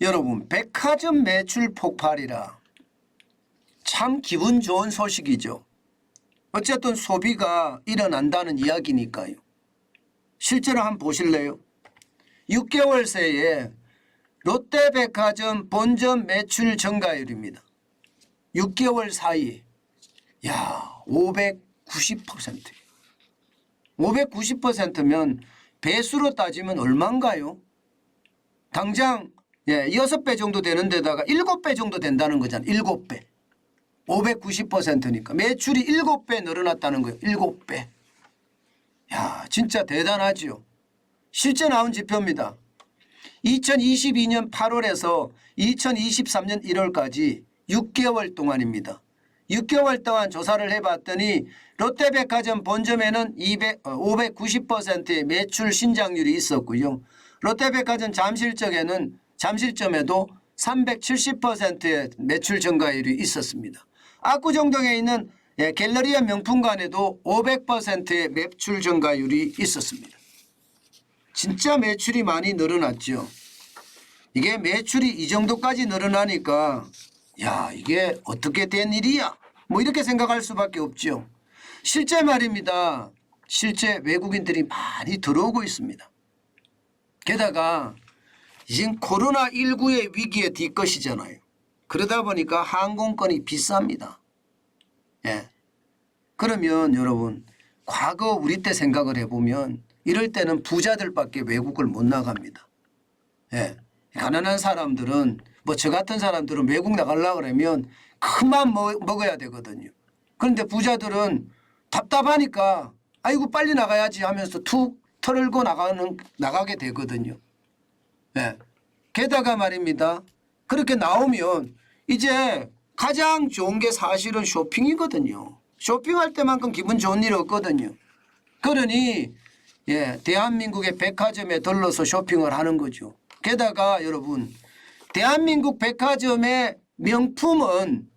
여러분, 백화점 매출 폭발이라 참 기분 좋은 소식이죠. 어쨌든 소비가 일어난다는 이야기니까요. 실제로 한번 보실래요? 6개월 새에 롯데백화점 본점 매출 증가율입니다. 6개월 사이, 야, 590%. 590%면 배수로 따지면 얼마인가요? 당장 6배 정도 되는 데다가 7배 정도 된다는 거잖아요. 7배. 590%니까 매출이 7배 늘어났다는 거예요. 7배. 야, 진짜 대단하지요. 실제 나온 지표입니다. 2022년 8월에서 2023년 1월까지 6개월 동안입니다. 6개월 동안 조사를 해봤더니 롯데백화점 본점에는 590%의 매출 신장률이 있었고요. 롯데백화점 잠실점에도 370%의 매출 증가율이 있었습니다. 압구정동에 있는 갤러리아 명품관에도 500%의 매출 증가율이 있었습니다. 진짜 매출이 많이 늘어났죠. 이게 매출이 이 정도까지 늘어나니까 야, 이게 어떻게 된 일이야? 뭐 이렇게 생각할 수밖에 없죠. 실제 말입니다. 실제 외국인들이 많이 들어오고 있습니다. 게다가 지금 코로나19의 위기에 뒤것이잖아요. 그러다 보니까 항공권이 비쌉니다. 예. 그러면 여러분, 과거 우리 때 생각을 해보면 이럴 때는 부자들밖에 외국을 못 나갑니다. 예. 가난한 사람들은 뭐 저 같은 사람들은 외국 나가려고 그러면 큰맘 먹어야 되거든요. 그런데 부자들은 답답하니까 아이고 빨리 나가야지 하면서 툭 털고 나가게 되거든요. 예. 게다가 말입니다. 그렇게 나오면 이제 가장 좋은 게 사실은 쇼핑이거든요. 쇼핑할 때만큼 기분 좋은 일 없거든요. 그러니 대한민국의 백화점에 들러서 쇼핑을 하는 거죠. 게다가 여러분, 대한민국 백화점의 명품은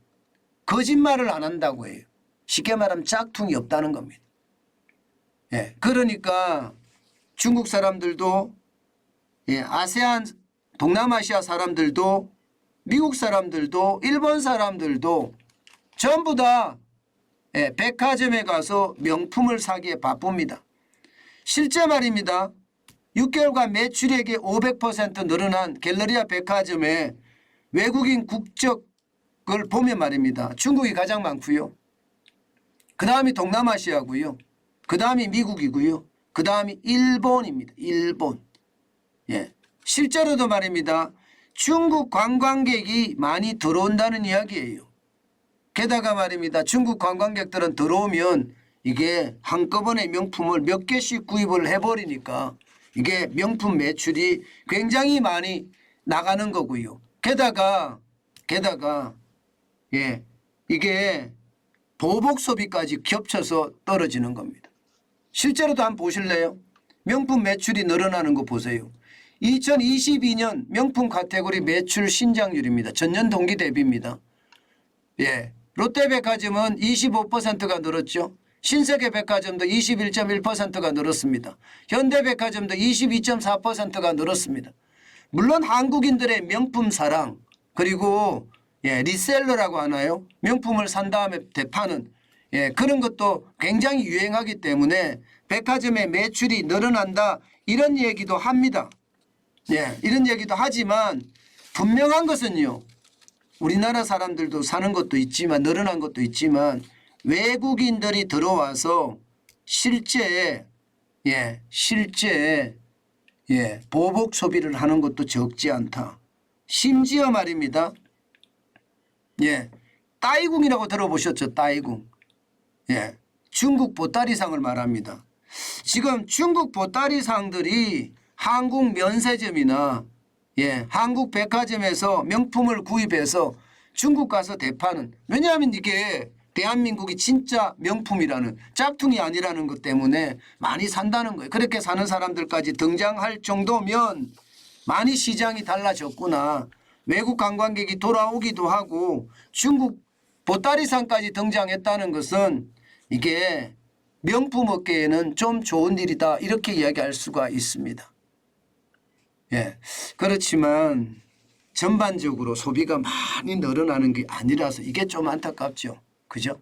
거짓말을 안 한다고 해요. 쉽게 말하면 짝퉁이 없다는 겁니다. 예, 그러니까 중국 사람들도 아세안 동남아시아 사람들도 미국 사람들도 일본 사람들도 전부 다 백화점에 가서 명품을 사기에 바쁩니다. 실제 말입니다. 6개월간 매출액이 500% 늘어난 갤러리아 백화점의 외국인 국적을 보면 말입니다. 중국이 가장 많고요. 그 다음이 동남아시아고요. 그 다음이 미국이고요. 그 다음이 일본입니다. 일본. 예. 실제로도 말입니다. 중국 관광객이 많이 들어온다는 이야기예요. 게다가 말입니다. 중국 관광객들은 들어오면 이게 한꺼번에 명품을 몇 개씩 구입을 해버리니까 이게 명품 매출이 굉장히 많이 나가는 거고요. 게다가 이게 보복 소비까지 겹쳐서 떨어지는 겁니다. 실제로도 한번 보실래요? 명품 매출이 늘어나는 거 보세요. 2022년 명품 카테고리 매출 신장률입니다. 전년 동기 대비입니다. 예, 롯데백화점은 25%가 늘었죠. 신세계백화점도 21.1%가 늘었습니다. 현대백화점도 22.4%가 늘었습니다. 물론 한국인들의 명품 사랑 그리고 리셀러라고 하나요? 명품을 산 다음에 되파는 그런 것도 굉장히 유행하기 때문에 백화점의 매출이 늘어난다 이런 얘기도 합니다. 이런 얘기도 하지만 분명한 것은요. 우리나라 사람들도 사는 것도 있지만 늘어난 것도 있지만 외국인들이 들어와서 실제 보복 소비를 하는 것도 적지 않다. 심지어 말입니다. 따이궁이라고 들어보셨죠? 따이궁. 중국 보따리상을 말합니다. 지금 중국 보따리상들이 한국 면세점이나 한국 백화점에서 명품을 구입해서 중국 가서 대파는, 왜냐하면 이게 대한민국이 진짜 명품이라는, 짝퉁이 아니라는 것 때문에 많이 산다는 거예요. 그렇게 사는 사람들까지 등장할 정도면 많이 시장이 달라졌구나. 외국 관광객이 돌아오기도 하고 중국 보따리상까지 등장했다는 것은 이게 명품 업계에는 좀 좋은 일이다 이렇게 이야기할 수가 있습니다. 그렇지만 전반적으로 소비가 많이 늘어나는 게 아니라서 이게 좀 안타깝죠. 그죠?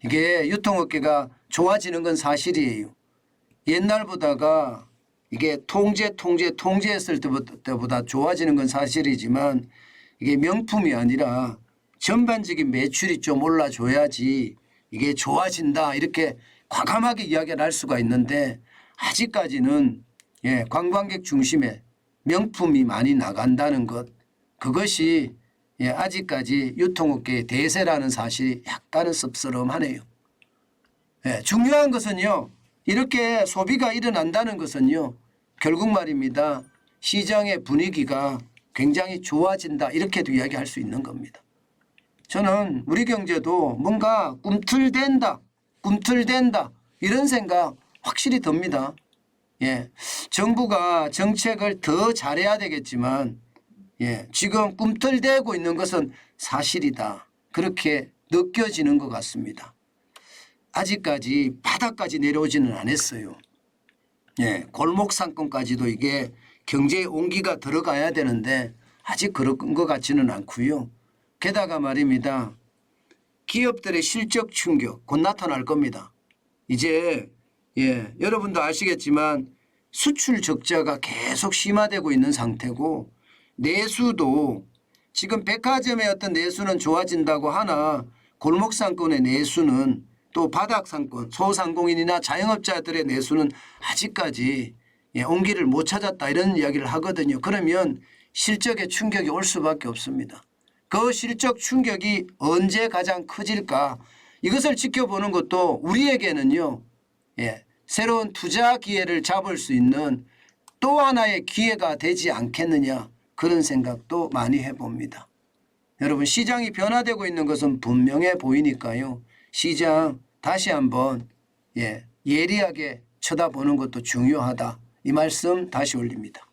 이게 유통업계가 좋아지는 건 사실이에요. 옛날보다가 이게 통제했을 때보다 좋아지는 건 사실이지만 이게 명품이 아니라 전반적인 매출이 좀 올라줘야지 이게 좋아진다 이렇게 과감하게 이야기를 할 수가 있는데 아직까지는 관광객 중심의 명품이 많이 나간다는 것 그것이 아직까지 유통업계의 대세라는 사실이 약간은 씁쓸하네요. 중요한 것은요. 이렇게 소비가 일어난다는 것은요. 결국 말입니다. 시장의 분위기가 굉장히 좋아진다 이렇게도 이야기할 수 있는 겁니다. 저는 우리 경제도 뭔가 꿈틀댄다 이런 생각 확실히 듭니다. 정부가 정책을 더 잘해야 되겠지만 지금 꿈틀대고 있는 것은 사실이다. 그렇게 느껴지는 것 같습니다. 아직까지 바닥까지 내려오지는 않았어요. 골목 상권까지도 이게 경제의 온기가 들어가야 되는데 아직 그런 것 같지는 않고요. 게다가 말입니다. 기업들의 실적 충격 곧 나타날 겁니다. 이제 여러분도 아시겠지만 수출 적자가 계속 심화되고 있는 상태고 내수도 지금 백화점의 어떤 내수는 좋아진다고 하나 골목 상권의 내수는 또 바닥 상권 소상공인이나 자영업자들의 내수는 아직까지 온기를 못 찾았다 이런 이야기를 하거든요. 그러면 실적에 충격이 올 수밖에 없습니다. 그 실적 충격이 언제 가장 커질까 이것을 지켜보는 것도 우리에게는요. 새로운 투자 기회를 잡을 수 있는 또 하나의 기회가 되지 않겠느냐 그런 생각도 많이 해봅니다. 여러분 시장이 변화되고 있는 것은 분명해 보이니까요. 시장 다시 한번 예리하게 쳐다보는 것도 중요하다. 이 말씀 다시 올립니다.